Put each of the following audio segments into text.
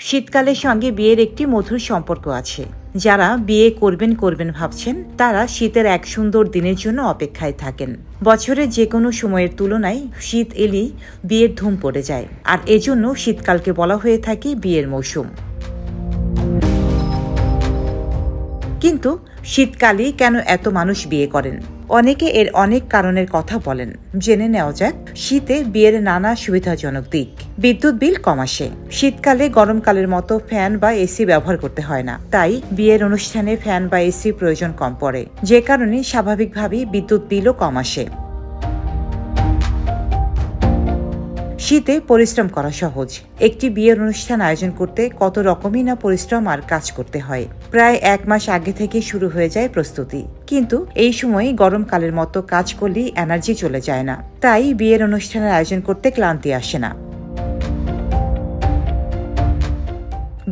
শীতকালের সঙ্গে বিয়ের একটি মধুর সম্পর্ক আছে। যারা বিয়ে করবেন ভাবছেন তারা শীতের এক সুন্দর দিনের জন্য অপেক্ষায় থাকেন। বছরের যে কোনো সময়ের তুলনায় শীত এলেই বিয়ের ধুম পড়ে যায়, আর এজন্য শীতকালকে বলা হয়ে থাকে বিয়ের মৌসুম। কিন্তু শীতকালেই কেন এত মানুষ বিয়ে করেন? অনেকে এর অনেক কারণের কথা বলেন। জেনে নেওয়া যাক শীতে বিয়ের নানা সুবিধাজনক দিক। বিদ্যুৎ বিল কম আসে। শীতকালে গরমকালের মতো ফ্যান বা এসি ব্যবহার করতে হয় না, তাই বিয়ের অনুষ্ঠানে ফ্যান বা এসি প্রয়োজন কম পড়ে, যে কারণে স্বাভাবিকভাবেই বিদ্যুৎ বিলও কম আসে। শীতে পরিশ্রম করা সহজ। একটি বিয়ের অনুষ্ঠান আয়োজন করতে কত রকমই না পরিশ্রম আর কাজ করতে হয়। প্রায় 1 মাস আগে থেকে শুরু হয়ে যায় প্রস্তুতি। কিন্তু এই সময় গরমকালের মতো কাজ করলেই এনার্জি চলে যায় না, তাই বিয়ের অনুষ্ঠানের আয়োজন করতে ক্লান্তি আসে না।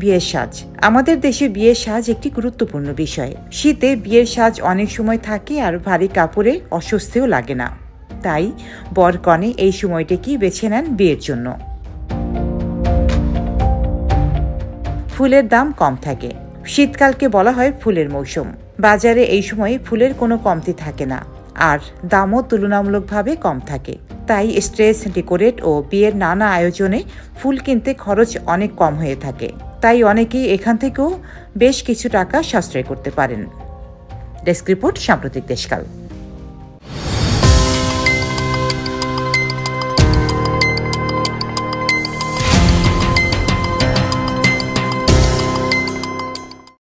বিয়ের সাজ। আমাদের দেশে বিয়ের সাজ একটি গুরুত্বপূর্ণ বিষয়। শীতে বিয়ের সাজ অনেক সময় থাকে আর ভারী কাপড়ে অস্বস্তিও লাগে না, তাই বর কনে এই সময়টাকেই বেছে নেন বিয়ের জন্য। ফুলের দাম কম থাকে। শীতকালকে বলা হয় ফুলের মৌসুম। বাজারে এই সময় ফুলের কোনো কমতি থাকে না, আর দামও তুলনামূলকভাবে কম থাকে। তাই স্টেজ ডেকোরেট ও বিয়ের নানা আয়োজনে ফুল কিনতে খরচ অনেক কম হয়ে থাকে। তাই অনেকেই এখান থেকেও বেশ কিছু টাকা সাশ্রয় করতে পারেন। ডেস্ক রিপোর্ট, সাম্প্রতিক দেশকাল।